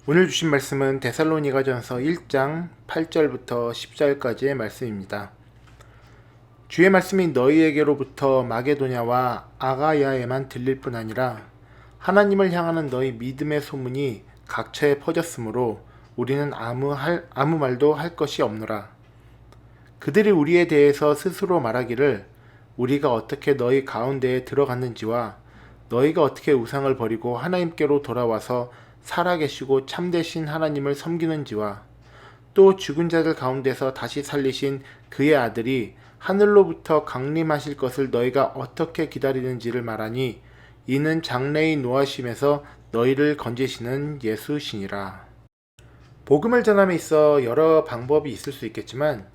오늘 주신 말씀은 데살로니가전서 1장 8절부터 10절까지의 말씀입니다. 주의 말씀이 너희에게로부터 마게도냐와 아가야에만 들릴 뿐 아니라 하나님을 향하는 너희 믿음의 소문이 각처에 퍼졌으므로 우리는 아무 말도 할 것이 없노라. 그들이 우리에 대해서 스스로 말하기를 우리가 어떻게 너희 가운데에 들어갔는지와 너희가 어떻게 우상을 버리고 하나님께로 돌아와서 살아계시고 참되신 하나님을 섬기는지와 또 죽은 자들 가운데서 다시 살리신 그의 아들이 하늘로부터 강림하실 것을 너희가 어떻게 기다리는지를 말하니 이는 장래의 노하심에서 너희를 건지시는 예수시니라. 복음을 전함에 있어 여러 방법이 있을 수 있겠지만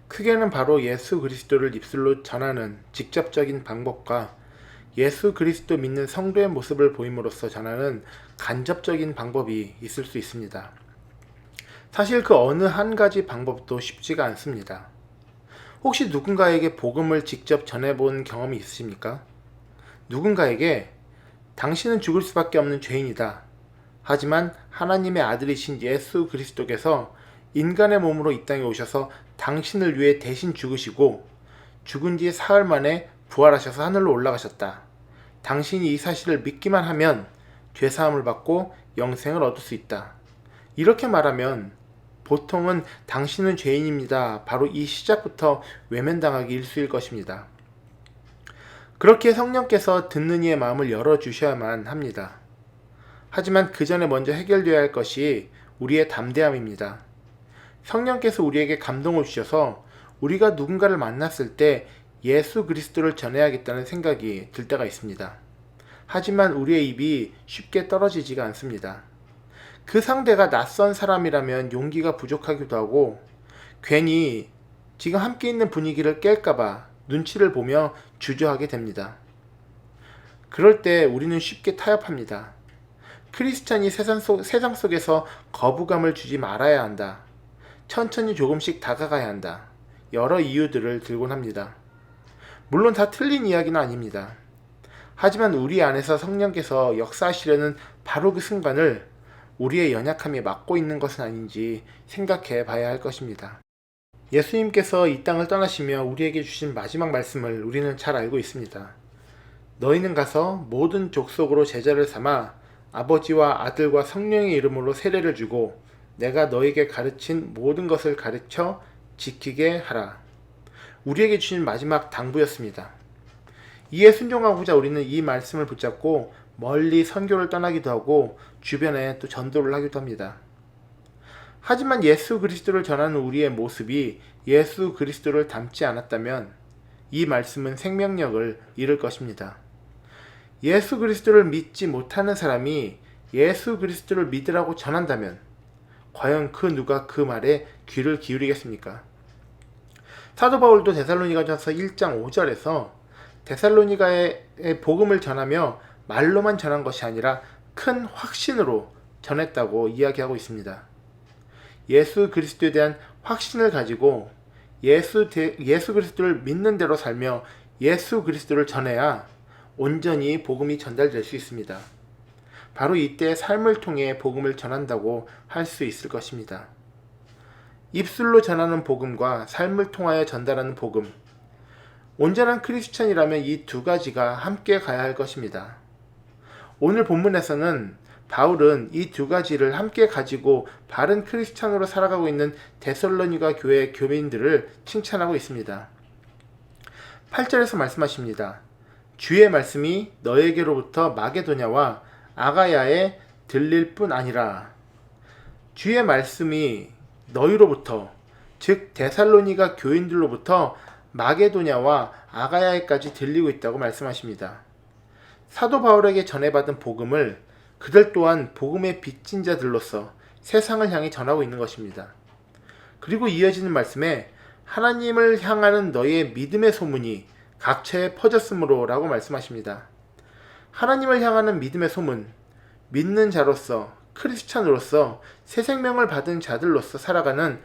크게는 바로 예수 그리스도를 입술로 전하는 직접적인 방법과 예수 그리스도 믿는 성도의 모습을 보임으로써 전하는 간접적인 방법이 있을 수 있습니다. 사실 그 어느 한 가지 방법도 쉽지가 않습니다. 혹시 누군가에게 복음을 직접 전해본 경험이 있으십니까? 누군가에게 당신은 죽을 수밖에 없는 죄인이다. 하지만 하나님의 아들이신 예수 그리스도께서 인간의 몸으로 이 땅에 오셔서 당신을 위해 대신 죽으시고 죽은 뒤 사흘 만에 부활하셔서 하늘로 올라가셨다. 당신이 이 사실을 믿기만 하면 죄사함을 받고 영생을 얻을 수 있다. 이렇게 말하면 보통은 당신은 죄인입니다. 바로 이 시작부터 외면당하기 일쑤일 것입니다. 그렇게 성령께서 듣는 이의 마음을 열어주셔야만 합니다. 하지만 그 전에 먼저 해결되어야 할 것이 우리의 담대함입니다. 성령께서 우리에게 감동을 주셔서 우리가 누군가를 만났을 때 예수 그리스도를 전해야겠다는 생각이 들 때가 있습니다. 하지만 우리의 입이 쉽게 떨어지지가 않습니다. 그 상대가 낯선 사람이라면 용기가 부족하기도 하고 괜히 지금 함께 있는 분위기를 깰까봐 눈치를 보며 주저하게 됩니다. 그럴 때 우리는 쉽게 타협합니다. 크리스찬이 세상 속에서 거부감을 주지 말아야 한다. 천천히 조금씩 다가가야 한다. 여러 이유들을 들곤 합니다. 물론 다 틀린 이야기는 아닙니다. 하지만 우리 안에서 성령께서 역사하시려는 바로 그 순간을 우리의 연약함이 막고 있는 것은 아닌지 생각해 봐야 할 것입니다. 예수님께서 이 땅을 떠나시며 우리에게 주신 마지막 말씀을 우리는 잘 알고 있습니다. 너희는 가서 모든 족속으로 제자를 삼아 아버지와 아들과 성령의 이름으로 세례를 주고 내가 너희에게 가르친 모든 것을 가르쳐 지키게 하라. 우리에게 주신 마지막 당부였습니다. 이에 순종하고자 우리는 이 말씀을 붙잡고 멀리 선교를 떠나기도 하고 주변에 또 전도를 하기도 합니다. 하지만 예수 그리스도를 전하는 우리의 모습이 예수 그리스도를 닮지 않았다면 이 말씀은 생명력을 잃을 것입니다. 예수 그리스도를 믿지 못하는 사람이 예수 그리스도를 믿으라고 전한다면 과연 그 누가 그 말에 귀를 기울이겠습니까? 사도 바울도 데살로니가전서 1장 5절에서 데살로니가의 복음을 전하며 말로만 전한 것이 아니라 큰 확신으로 전했다고 이야기하고 있습니다. 예수 그리스도에 대한 확신을 가지고 예수 그리스도를 믿는 대로 살며 예수 그리스도를 전해야 온전히 복음이 전달될 수 있습니다. 바로 이때 삶을 통해 복음을 전한다고 할 수 있을 것입니다. 입술로 전하는 복음과 삶을 통하여 전달하는 복음. 온전한 크리스천이라면 이 두 가지가 함께 가야 할 것입니다. 오늘 본문에서는 바울은 이 두 가지를 함께 가지고 바른 크리스천으로 살아가고 있는 데살로니가 교회 교민들을 칭찬하고 있습니다. 8절에서 말씀하십니다. 주의 말씀이 너에게로부터 마게도냐와 아가야에 들릴 뿐 아니라 주의 말씀이 너희로부터 즉 데살로니가 교인들로부터 마게도냐와 아가야에까지 들리고 있다고 말씀하십니다. 사도 바울에게 전해받은 복음을 그들 또한 복음의 빚진 자들로서 세상을 향해 전하고 있는 것입니다. 그리고 이어지는 말씀에 하나님을 향하는 너희의 믿음의 소문이 각처에 퍼졌으므로 라고 말씀하십니다. 하나님을 향하는 믿음의 소문, 믿는 자로서 크리스찬으로서 새 생명을 받은 자들로서 살아가는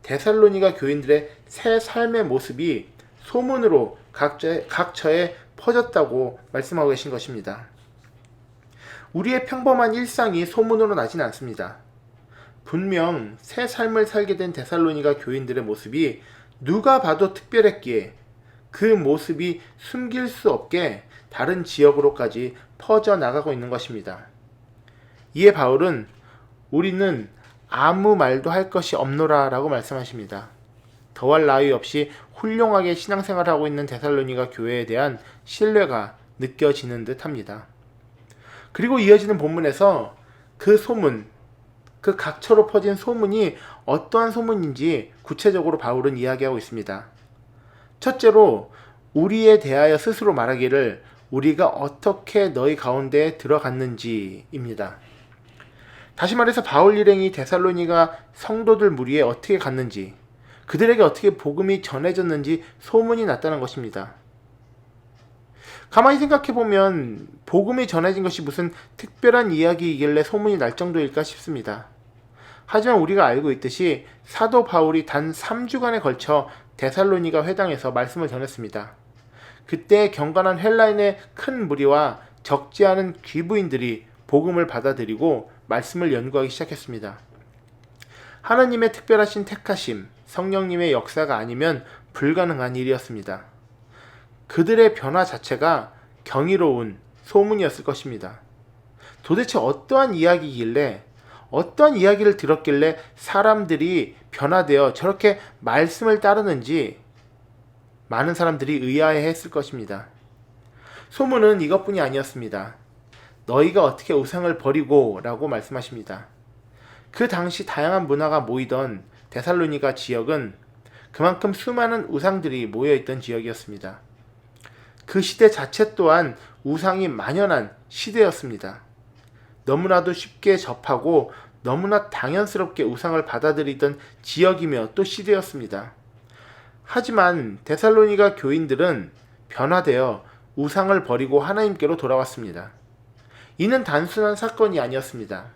데살로니가 교인들의 새 삶의 모습이 소문으로 각처에 퍼졌다고 말씀하고 계신 것입니다. 우리의 평범한 일상이 소문으로 나진 않습니다. 분명 새 삶을 살게 된 데살로니가 교인들의 모습이 누가 봐도 특별했기에 그 모습이 숨길 수 없게 다른 지역으로까지 퍼져나가고 있는 것입니다. 이에 바울은 우리는 아무 말도 할 것이 없노라 라고 말씀하십니다. 더할 나위 없이 훌륭하게 신앙생활하고 있는 데살로니가 교회에 대한 신뢰가 느껴지는 듯 합니다. 그리고 이어지는 본문에서 그 소문, 그 각처로 퍼진 소문이 어떠한 소문인지 구체적으로 바울은 이야기하고 있습니다. 첫째로 우리에 대하여 스스로 말하기를 우리가 어떻게 너희 가운데에 들어갔는지입니다. 다시 말해서 바울 일행이 데살로니가 성도들 무리에 어떻게 갔는지, 그들에게 어떻게 복음이 전해졌는지 소문이 났다는 것입니다. 가만히 생각해보면 복음이 전해진 것이 무슨 특별한 이야기이길래 소문이 날 정도일까 싶습니다. 하지만 우리가 알고 있듯이 사도 바울이 단 3주간에 걸쳐 데살로니가 회당에서 말씀을 전했습니다. 그때 경건한 헬라인의 큰 무리와 적지 않은 귀부인들이 복음을 받아들이고 말씀을 연구하기 시작했습니다. 하나님의 특별하신 택하심, 성령님의 역사가 아니면 불가능한 일이었습니다. 그들의 변화 자체가 경이로운 소문이었을 것입니다. 도대체 어떠한 이야기길래, 어떠한 이야기를 들었길래 사람들이 변화되어 저렇게 말씀을 따르는지 많은 사람들이 의아해했을 것입니다. 소문은 이것뿐이 아니었습니다. 너희가 어떻게 우상을 버리고 라고 말씀하십니다. 그 당시 다양한 문화가 모이던 데살로니가 지역은 그만큼 수많은 우상들이 모여있던 지역이었습니다. 그 시대 자체 또한 우상이 만연한 시대였습니다. 너무나도 쉽게 접하고 너무나 당연스럽게 우상을 받아들이던 지역이며 또 시대였습니다. 하지만 데살로니가 교인들은 변화되어 우상을 버리고 하나님께로 돌아왔습니다. 이는 단순한 사건이 아니었습니다.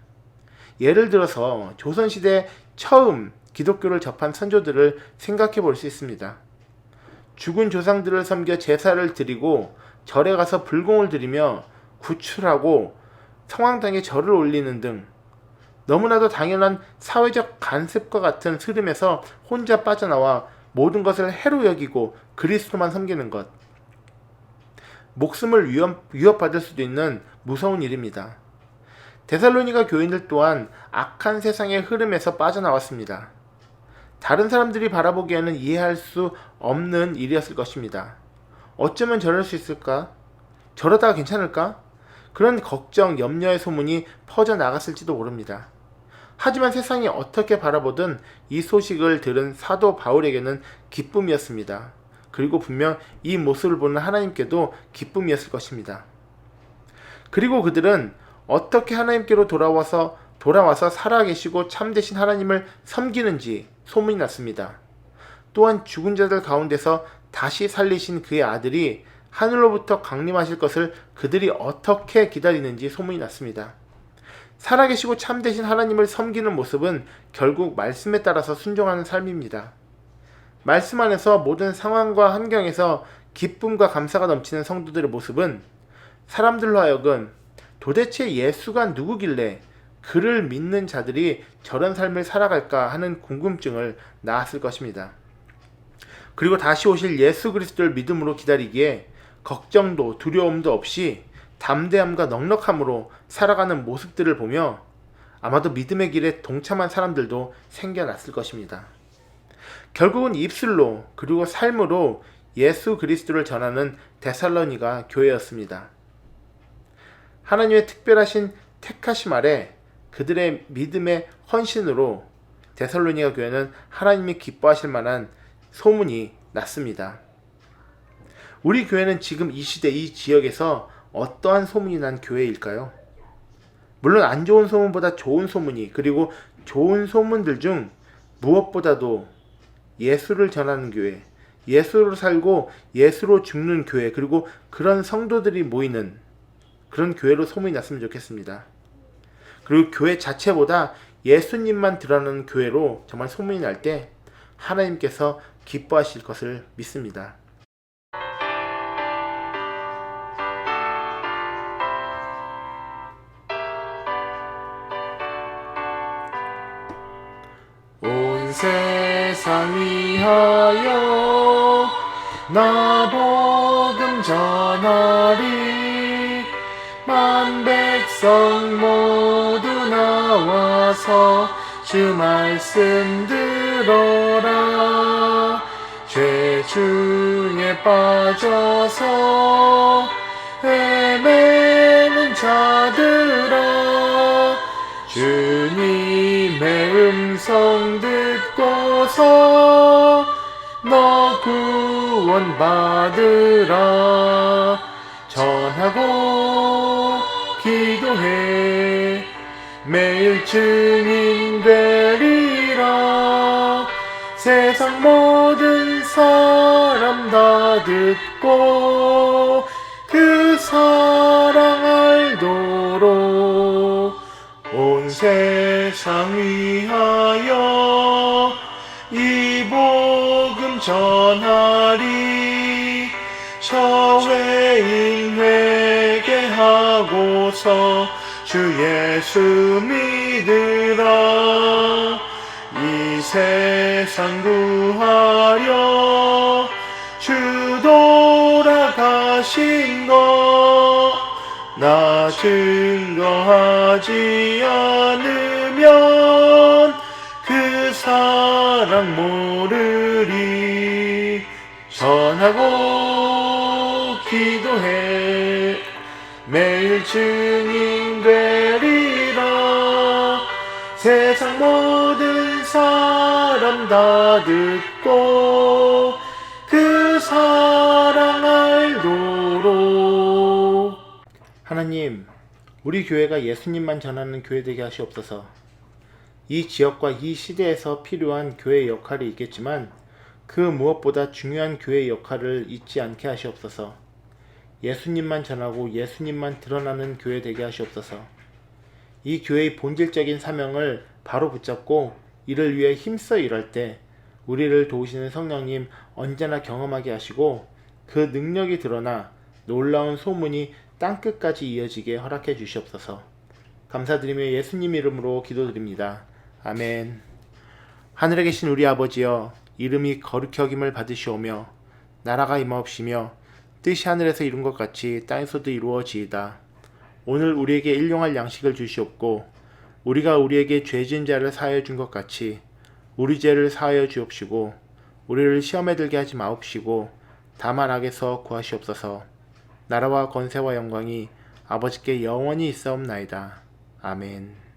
예를 들어서 조선시대 처음 기독교를 접한 선조들을 생각해 볼 수 있습니다. 죽은 조상들을 섬겨 제사를 드리고 절에 가서 불공을 드리며 구출하고 성황당에 절을 올리는 등 너무나도 당연한 사회적 간습과 같은 흐름에서 혼자 빠져나와 모든 것을 해로 여기고 그리스도만 섬기는 것. 목숨을 위협받을 수도 있는 무서운 일입니다. 데살로니가 교인들 또한 악한 세상의 흐름에서 빠져나왔습니다. 다른 사람들이 바라보기에는 이해할 수 없는 일이었을 것입니다. 어쩌면 저럴 수 있을까? 저러다가 괜찮을까? 그런 걱정, 염려의 소문이 퍼져나갔을지도 모릅니다. 하지만 세상이 어떻게 바라보든 이 소식을 들은 사도 바울에게는 기쁨이었습니다. 그리고 분명 이 모습을 보는 하나님께도 기쁨이었을 것입니다. 그리고 그들은 어떻게 하나님께로 돌아와서 살아계시고 참되신 하나님을 섬기는지 소문이 났습니다. 또한 죽은 자들 가운데서 다시 살리신 그의 아들이 하늘로부터 강림하실 것을 그들이 어떻게 기다리는지 소문이 났습니다. 살아계시고 참되신 하나님을 섬기는 모습은 결국 말씀에 따라서 순종하는 삶입니다. 말씀 안에서 모든 상황과 환경에서 기쁨과 감사가 넘치는 성도들의 모습은 사람들로 하여금 도대체 예수가 누구길래 그를 믿는 자들이 저런 삶을 살아갈까 하는 궁금증을 낳았을 것입니다. 그리고 다시 오실 예수 그리스도를 믿음으로 기다리기에 걱정도 두려움도 없이 담대함과 넉넉함으로 살아가는 모습들을 보며 아마도 믿음의 길에 동참한 사람들도 생겨났을 것입니다. 결국은 입술로 그리고 삶으로 예수 그리스도를 전하는 데살로니가 교회였습니다. 하나님의 특별하신 택하심 아래 그들의 믿음의 헌신으로 데살로니가 교회는 하나님이 기뻐하실 만한 소문이 났습니다. 우리 교회는 지금 이 시대 이 지역에서 어떠한 소문이 난 교회일까요? 물론 안 좋은 소문보다 좋은 소문이, 그리고 좋은 소문들 중 무엇보다도 예수를 전하는 교회, 예수로 살고 예수로 죽는 교회, 그리고 그런 성도들이 모이는 그런 교회로 소문이 났으면 좋겠습니다. 그리고 교회 자체보다 예수님만 드러나는 교회로 정말 소문이 날 때 하나님께서 기뻐하실 것을 믿습니다. 온 세상 위하여 나 복음 전하리. 만 백성 모두 나와서 주 말씀 들어라. 죄중에 빠져서 헤매는 자들아, 주님의 음성 듣고서 너 구원받으라. 전하고 기도해 매일 증인 되리라. 세상 모든 사람 다 듣고 그 사랑 알도록 온 세상 위하여 이 복음 전하리. 저회인 회개하고서 주 예수 믿으라. 이 세상 구하려 주 돌아가신 것 나 증거하지 않으면 그 사랑 모르리. 전하고 기도해 매일 증인 되리라. 세상 모든 사람 다 듣고 그 사랑 알도록. 하나님, 우리 교회가 예수님만 전하는 교회 되게 하시옵소서. 이 지역과 이 시대에서 필요한 교회의 역할이 있겠지만 그 무엇보다 중요한 교회의 역할을 잊지 않게 하시옵소서. 예수님만 전하고 예수님만 드러나는 교회 되게 하시옵소서. 이 교회의 본질적인 사명을 바로 붙잡고 이를 위해 힘써 일할 때 우리를 도우시는 성령님 언제나 경험하게 하시고 그 능력이 드러나 놀라운 소문이 땅끝까지 이어지게 허락해 주시옵소서. 감사드리며 예수님 이름으로 기도드립니다. 아멘. 하늘에 계신 우리 아버지여, 이름이 거룩히 여김을 받으시오며 나라가 임하옵시며 뜻이 하늘에서 이룬 것 같이 땅에서도 이루어지이다. 오늘 우리에게 일용할 양식을 주시옵고 우리가 우리에게 죄 지은 자를 사하여 준 것 같이 우리 죄를 사하여 주옵시고 우리를 시험에 들게 하지 마옵시고 다만 악에서 구하시옵소서. 나라와 권세와 영광이 아버지께 영원히 있사옵나이다. 아멘.